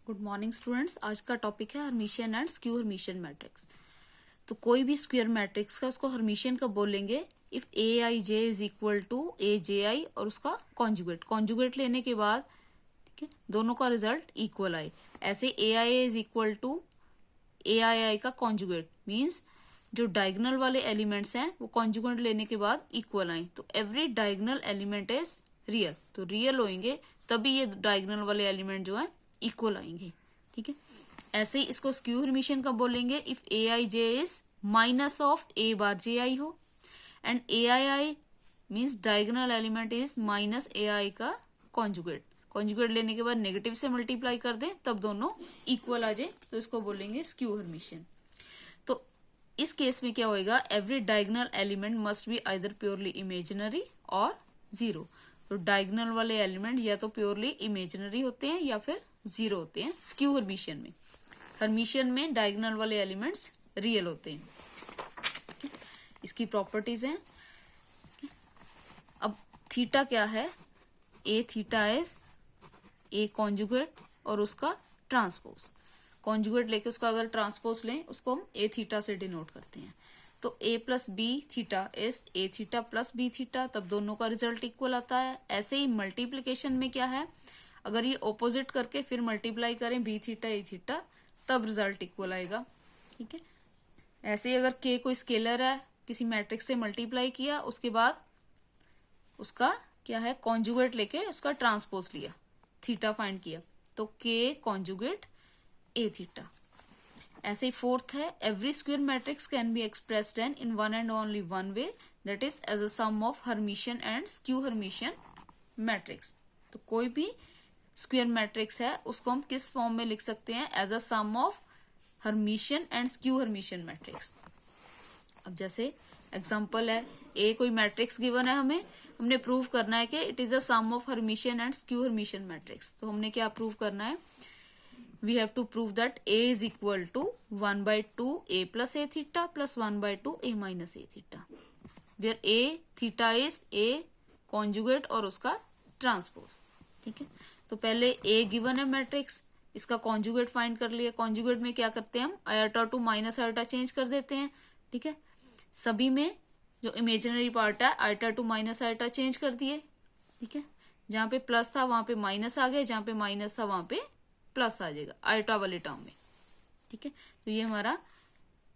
Good morning students. आज का topic है Hermitian and skew Hermitian matrix. तो कोई भी स्क्वायर मैट्रिक्स का उसको हर्मिशियन कब बोलेंगे? If a I J is equal to a j i और उसका कॉन्जुगेट लेने के बाद ठीक है दोनों का रिजल्ट इक्वल आए। ऐसे ए आई इज इक्वल टू ए आई आई का कॉन्जुगेट मीन्स जो डायगोनल वाले एलिमेंट्स हैं वो कॉन्जुगेट लेने के बाद इक्वल आए। तो every diagonal element is real, तो रियल होंगे तभी ये डायगोनल वाले एलिमेंट जो है इक्वल आएंगे। ठीक है, ऐसे ही इसको स्क्यू हर्मिशियन कब बोलेंगे? If a I J is minus of A bar J i हो and A I i means diagonal element is minus A i का कॉन्जुगेट लेने के बाद नेगेटिव से मल्टीप्लाई कर दें तब दोनों इक्वल आ जाए, तो इसको बोलेंगे स्क्यू हर्मिशियन। तो इस केस में क्या होएगा? Every diagonal element must be either purely imaginary और जीरो। तो डायगोनल वाले एलिमेंट या तो प्योरली इमेजिनरी होते हैं या फिर जीरो होते हैं स्क्यू हर्मिशियन में डायगोनल वाले एलिमेंट्स रियल होते हैं। इसकी प्रॉपर्टीज हैं। अब थीटा क्या है? ए थीटा इज ए कॉन्जुगेट और उसका ट्रांसपोज। कॉन्जुगेट लेके उसका अगर ट्रांसपोज लें उसको हम ए थीटा से डिनोट करते हैं। तो a plus b theta is a theta plus b theta, तब दोनों का रिजल्ट इक्वल आता है। ऐसे ही मल्टीप्लीकेशन में क्या है? अगर ये ऑपोजिट करके फिर मल्टीप्लाई करें बी थीटा ए थीटा तब रिजल्ट इक्वल आएगा। ठीक है, ऐसे ही अगर के कोई स्केलर है किसी मैट्रिक्स से मल्टीप्लाई किया उसके बाद उसका क्या है कॉन्जुगेट लेके उसका ट्रांसपोज लिया, थीटा फाइंड किया, तो के कॉन्जुगेट ए थीटा। ऐसे ही फोर्थ है, every square matrix can be expressed in one and only one way, that is as a sum of Hermitian and skew Hermitian matrix. तो कोई भी स्क्वायर मैट्रिक्स है उसको हम किस फॉर्म में लिख सकते हैं? As a sum of Hermitian and skew Hermitian matrix. अब जैसे एग्जांपल है, ए कोई मैट्रिक्स गिवन है, हमने प्रूव करना है कि it is a sum of Hermitian and skew Hermitian matrix. तो हमने क्या प्रूव करना है? we have to prove that a is equal to 1/2 a plus a theta plus 1/2 a minus a theta, where a theta is a conjugate और उसका transpose. ठीक है, तो पहले a गिवन है मैट्रिक्स, इसका कॉन्जुगेट फाइंड कर लिया। कॉन्जुगेट में क्या करते हैं हम? Iota to minus iota change कर देते हैं। ठीक है, सभी में जो इमेजिनरी पार्ट है iota to minus iota change कर दिए। ठीक है, जहां पे प्लस था वहां पे माइनस आ गया, जहां पे माइनस था वहां पे प्लस आ जाएगा आयोटा वाले टर्म में। ठीक है, तो ये हमारा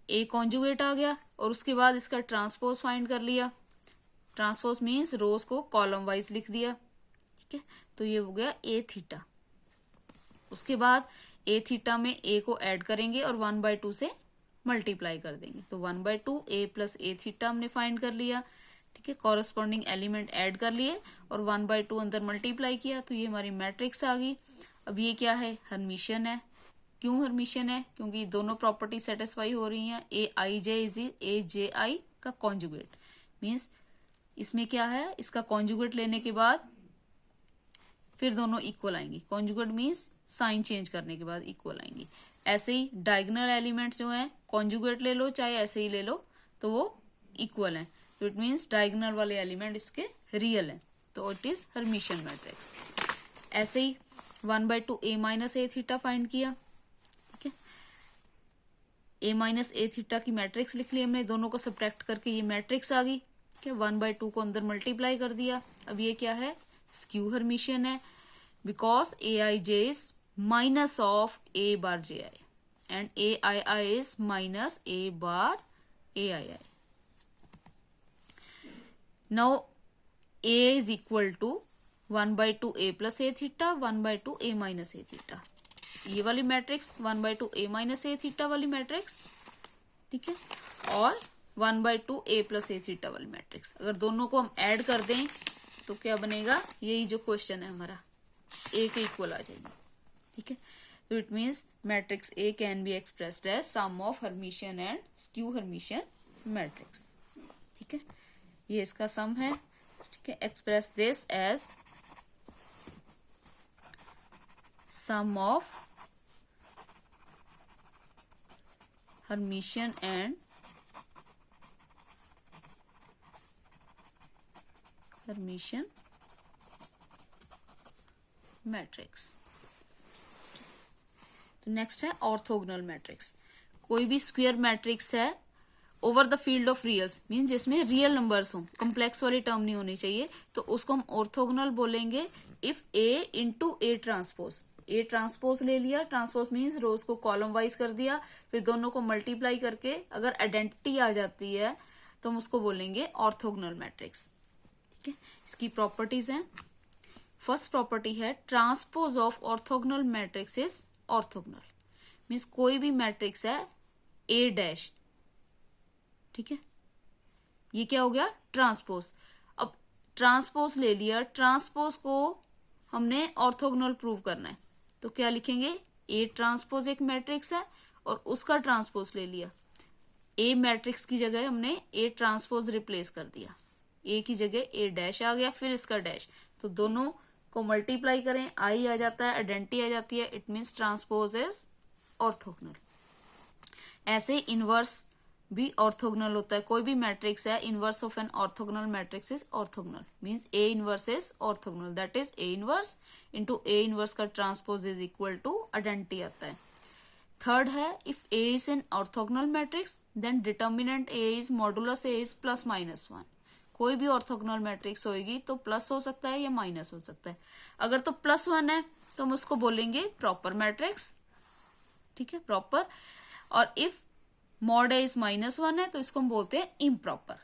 ए कॉन्जुगेट आ गया और उसके बाद इसका ट्रांसपोज फाइंड कर लिया। ट्रांसपोज मीन्स रोज को कॉलम वाइज लिख दिया। ठीक है, तो ये हो गया ए थीटा। उसके बाद ए थीटा में ए को ऐड करेंगे और 1/2 से मल्टीप्लाई कर देंगे, तो 1/2 ए प्लस ए थीटा हमने फाइंड कर लिया। ठीक है, कॉरेस्पॉन्डिंग एलिमेंट ऐड कर लिए और 1/2 अंदर मल्टीप्लाई किया, तो ये हमारी मैट्रिक्स आ गई। अब ये क्या है? हर्मिशियन है। क्यों हर्मिशियन है? क्योंकि दोनों प्रॉपर्टी सेटिस्फाई हो रही हैं। ए आई जे इज ए जे आई का कॉन्जुगेट मीन्स इसमें क्या है? इसका कॉन्जुगेट लेने के बाद फिर दोनों इक्वल आएंगे। कॉन्जुगेट मीन्स साइन चेंज करने के बाद इक्वल आएंगे। ऐसे ही डायगोनल एलिमेंट्स जो हैं कॉन्जुगेट ले लो चाहे ऐसे ही ले लो तो वो इक्वल हैं, तो इट मीन्स डायगोनल वाले एलिमेंट इसके रियल हैं, तो इट इज हर्मिशियन मैट्रिक्स। ऐसे ही 1/2 a minus A theta find किया। ठीक है, a माइनस ए थीटा की मैट्रिक्स लिख ली हमने, दोनों को सब्ट्रैक्ट करके ये मैट्रिक्स आ गई। ठीक है, 1/2 को अंदर मल्टीप्लाई कर दिया। अब ये क्या है? स्क्यू हर्मिशियन है, because A I J is minus of A bar J I and A I I is minus A bar A I I. Now a is equal to 1/2 a plus A theta 1/2 a minus A theta, ये वाली matrix 1/2 a minus A theta वाली matrix. ठीक है, और 1/2 a plus A theta वाली matrix. अगर दोनों को हम ऐड कर दें तो क्या बनेगा? यही जो क्वेश्चन है हमारा, a के इक्वल आ जाएगी। ठीक है, तो it means matrix a can be expressed as sum of Hermitian and skew Hermitian matrix. ठीक है, ये इसका सम है। ठीक है, express this as sum of Hermitian and matrix। Next है ऑर्थोगोनल मैट्रिक्स। कोई भी स्क्वायर मैट्रिक्स है over the field of reals, mean जिसमें रियल नंबर्स हो, कॉम्प्लेक्स वाली टर्म नहीं होनी चाहिए, तो उसको हम ऑर्थोगोनल बोलेंगे if a into A transpose. A transpose ले लिया, ट्रांसपोज मीन्स रोज को कॉलम वाइज कर दिया, फिर दोनों को मल्टीप्लाई करके अगर आइडेंटिटी आ जाती है तो हम उसको बोलेंगे ऑर्थोगोनल मैट्रिक्स। ठीक है, इसकी प्रॉपर्टीज हैं। फर्स्ट प्रॉपर्टी है transpose of orthogonal matrix is orthogonal, means कोई भी मैट्रिक्स है ए डैश, ठीक है, ये क्या हो गया ट्रांसपोज। अब ट्रांसपोज ले लिया, ट्रांसपोज को हमने ऑर्थोगोनल प्रूव करना है, तो क्या लिखेंगे, ए ट्रांसपोज एक मैट्रिक्स है और उसका ट्रांसपोज ले लिया। ए मैट्रिक्स की जगह हमने ए ट्रांसपोज रिप्लेस कर दिया, ए की जगह ए डैश आ गया, फिर इसका डैश, तो दोनों को मल्टीप्लाई करें, आई आ जाता है, आइडेंटिटी आ जाती है, it means transpose is orthogonal. ऐसे इनवर्स भी ऑर्थोगोनल होता है। कोई भी मैट्रिक्स है, inverse of an orthogonal matrix is orthogonal, means a inverse is orthogonal, that is a inverse into a inverse का transpose is equal to identity आता है। थर्ड है if a is an orthogonal matrix then determinant a is modulus a is plus minus 1। कोई भी orthogonal matrix होगी तो plus हो सकता है या माइनस हो सकता है। अगर तो प्लस 1 है तो हम उसको बोलेंगे प्रॉपर मैट्रिक्स, ठीक है, प्रॉपर। और इफ मॉड ए इज -1 है तो इसको हम बोलते हैं इम्प्रॉपर।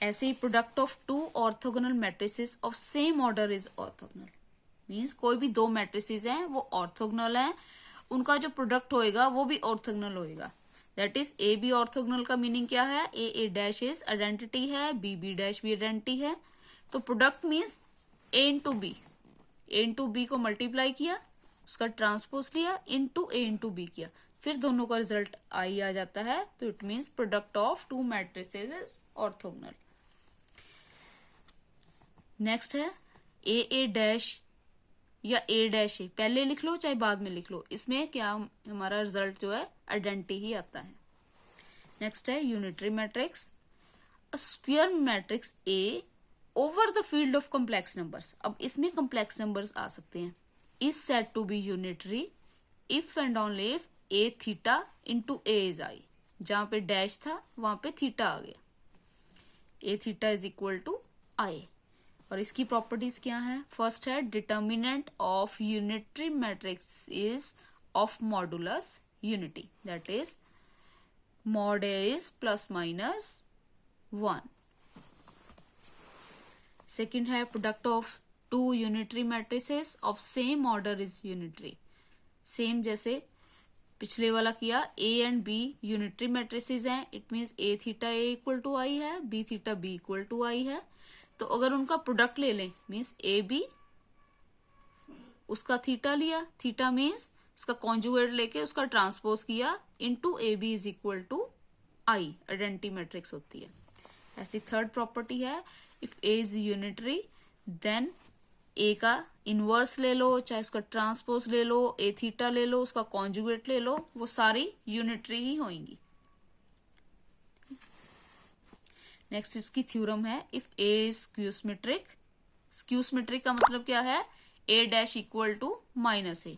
ऐसे ही product of two orthogonal matrices of same order is orthogonal, means कोई भी दो मैट्रिसेस हैं वो ऑर्थोगोनल हैं, उनका जो प्रोडक्ट होएगा वो भी ऑर्थोगोनल होएगा, that is A B orthogonal का मीनिंग क्या है, A A dash is identity है, बी बी डैश भी आइडेंटिटी है, तो product means A into B, A into B को मल्टीप्लाई किया, उसका ट्रांसपोज लिया, इंटू ए इंटू बी किया, फिर दोनों का रिजल्ट आई आ जाता है, तो it means product of to matrices is orthogonal. Next है ए ए डैश या ए डैश ए, पहले लिख लो चाहे बाद में लिख लो, इसमें क्या हमारा रिजल्ट जो है आइडेंटिटी ही आता है। नेक्स्ट है unitary matrix, a square matrix A over the field of complex numbers. अब इसमें कॉम्प्लेक्स नंबर्स आ सकते हैं। is said to be unitary if and only if a theta into a is I, जहां पे dash था वहां पे थीटा आ गया, a theta is equal to I। और इसकी प्रॉपर्टीज क्या है, फर्स्ट है determinant of unitary matrix is of modulus unity, that is mod a is ±1। Second है product of two unitary matrices of same order is unitary, same जैसे पिछले वाला किया, a and b unitary matrices हैं, it means a theta a equal to I है, b theta b equal to I है, तो अगर उनका प्रोडक्ट ले लें मीन्स ए बी, उसका थीटा लिया, थीटा मीन्स इसका कॉन्जुगेट लेके उसका ट्रांसपोज किया, into a b is equal to I, identity matrix होती है। ऐसी थर्ड प्रॉपर्टी है if a is unitary then a का इनवर्स ले लो चाहे उसका ट्रांसपोज ले लो, ए थीटा ले लो, उसका कॉन्जुगेट ले लो, वो सारी यूनिटरी ही होंगी। नेक्स्ट इसकी थ्योरम है इफ ए इज स्क्यूसिमेट्रिक, स्क्यूसिमेट्रिक का मतलब क्या है, a dash equal to -a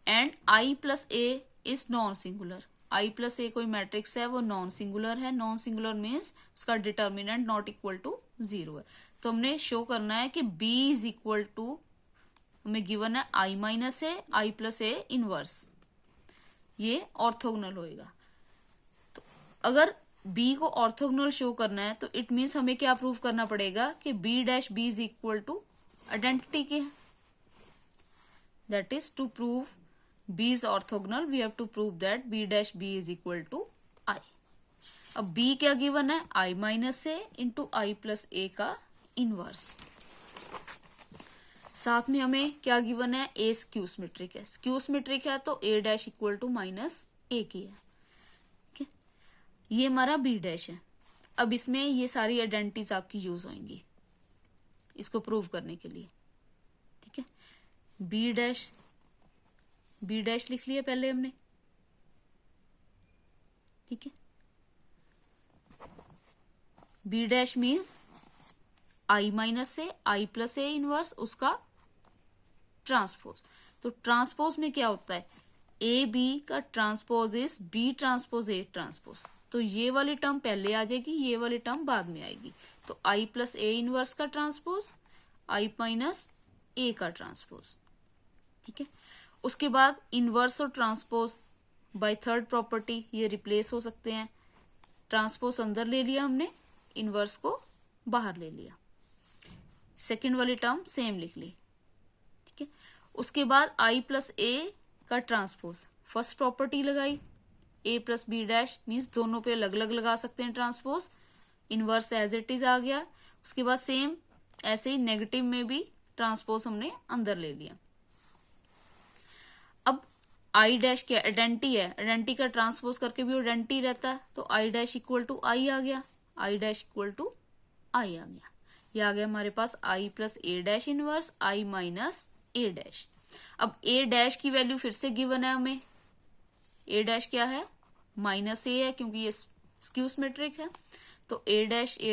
and I plus a is non singular. I plus a कोई मैट्रिक्स है वो नॉन सिंगुलर है, नॉन सिंगुलर मीन्स उसका डिटर्मिनेंट नॉट इक्वल टू 0 है, तो हमने शो करना है कि b इज इक्वल टू, हमें गिवन है i minus A, I plus A inverse, ये ऑर्थोगोनल होएगा। तो अगर b को ऑर्थोगोनल शो करना है तो इट मीन्स हमें क्या प्रूव करना पड़ेगा कि b dash b is equal to identity के, that is to prove b is orthogonal we have to prove that b dash b is equal to I। अब b क्या गिवन है, i minus a into I plus a का inverse, साथ में हमें क्या given है, a स्क्यूसिमेट्रिक है, स्क्यूसिमेट्रिक है तो a dash equal to -a की है, ठीक है, ये हमारा b डैश है। अब इसमें ये सारी आइडेंटिटीज आपकी यूज होंगी इसको प्रूव करने के लिए, ठीक है। बी डैश लिख लिया पहले हमने, ठीक है, B dash means I minus A, I plus A inverse, उसका ट्रांसपोज। तो ट्रांसपोज में क्या होता है, ए बी का transpose is B transpose A transpose. तो ये वाली टर्म पहले आ जाएगी, ये वाली टर्म बाद में आएगी। तो आई प्लस ए इनवर्स का ट्रांसपोज, आई माइनस ए का ट्रांसपोज। ठीक है, उसके बाद इनवर्स और ट्रांसपोज बाय थर्ड प्रॉपर्टी ये रिप्लेस हो सकते हैं। ट्रांसपोज अंदर ले लिया हमने, इनवर्स को बाहर ले लिया, सेकेंड वाली टर्म सेम लिख ली। ठीक है, उसके बाद आई प्लस ए का ट्रांसपोज, फर्स्ट प्रॉपर्टी लगाई, a plus b dash means दोनों पे अलग अलग लगा सकते हैं transpose, inverse as it is आ गया। उसके बाद सेम ऐसे ही नेगेटिव में भी ट्रांसपोज हमने अंदर ले लिया। अब आई डैश क्या आइडेंटिटी है, आइडेंटिटी का ट्रांसपोज करके भी आइडेंटिटी रहता है। तो I dash equal to I आ गया, I dash equal to I आ गया। ये आ गया हमारे पास I plus a dash inverse I minus a dash. अब ए डैश की वैल्यू फिर से गिवन है हमें, ए डैश क्या है माइनस ए है क्योंकि ये स्क्यू सिमेट्रिक है। तो ए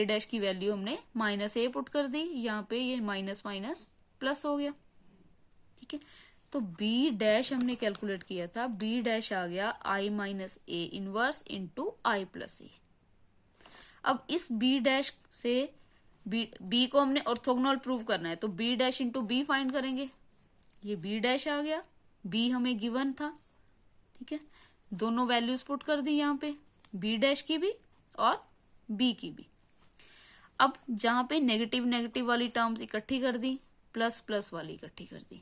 डैश की वैल्यू हमने माइनस ए पुट कर दी, यहाँ पे ये माइनस माइनस प्लस हो गया। ठीक है, तो बी डैश हमने कैलकुलेट किया था, बी डैश आ गया I minus a inverse into I plus a. अब इस बी डैश से बी को हमने ऑर्थोगोनल प्रूव करना है, तो B dash into B find करेंगे। ये बी डैश आ गया, बी हमें गिवन था। ठीक है, दोनों वैल्यूज पुट कर दी यहाँ पे, बी डैश की भी और बी की भी। अब जहां पे नेगेटिव नेगेटिव वाली टर्म्स इकट्ठी कर दी, प्लस प्लस वाली इकट्ठी कर दी,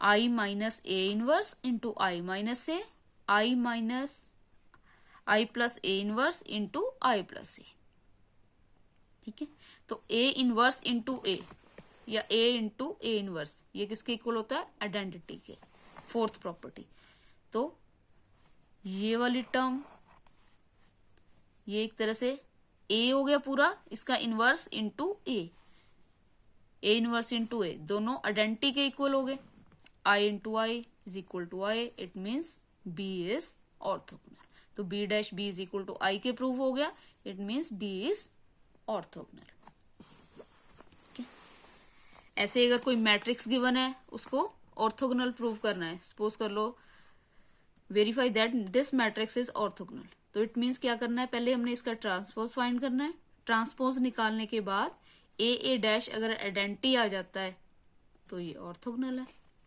I minus a inverse into I minus A, I minus I plus A inverse into I plus a. ठीक है, तो ए इनवर्स इंटू ए या ए इंटू ए इनवर्स ये किसके इक्वल होता है, आइडेंटिटी के, फोर्थ प्रॉपर्टी। तो ये वाली टर्म ये एक तरह से ए हो गया पूरा, इसका inverse into a inverse into a, दोनों आइडेंटिटी के इक्वल हो गए। I into I is equal to I, it means b is orthogonal. तो B dash b is equal to I के प्रूव हो गया, it means b is orthogonal. ऐसे अगर कोई मैट्रिक्स गिवन है उसको ऑर्थोगोनल प्रूव करना है, सपोज कर लो verify that this matrix is orthogonal, तो इट मीन्स क्या करना है, पहले हमने इसका ट्रांसपोज फाइंड करना है। ट्रांसपोज निकालने के बाद ए डैश अगर आइडेंटिटी आ जाता है तो ये ऑर्थोगोनल है।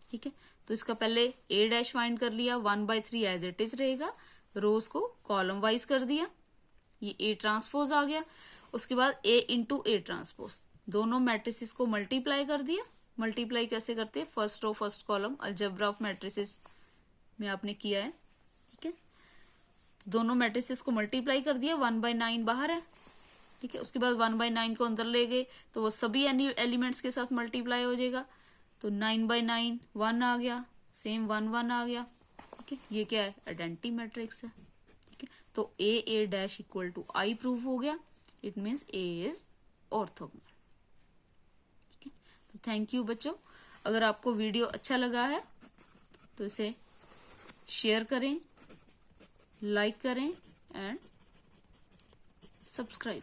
ठीक है, तो इसका पहले ए डैश फाइंड कर लिया, 1/3 एज इट इज रहेगा, रोज को कॉलम वाइज कर दिया, ये ए ट्रांसपोज आ गया। उसके बाद ए इंटू ए ट्रांसपोज, दोनों मैट्रिसेस को मल्टीप्लाई कर दिया। मल्टीप्लाई कैसे करते हैं, first row first column algebra of matrices में आपने किया है। ठीक है, दोनों मैट्रिसेस को मल्टीप्लाई कर दिया, 1/9 बाहर है। ठीक है, उसके बाद 1/9 को अंदर ले गए तो वो सभी एलिमेंट्स के साथ मल्टीप्लाई हो जाएगा। तो 9/9 1 आ गया, सेम 1 1 आ गया। ठीक है, ये क्या है, आइडेंटिटी मैट्रिक्स है। ठीक है, तो a dash equal to I prove हो गया, it means a is orthogonal. ठीक है, तो थैंक यू बच्चों। अगर आपको वीडियो अच्छा लगा है तो इसे शेयर करें, लाइक करें एंड सब्सक्राइब।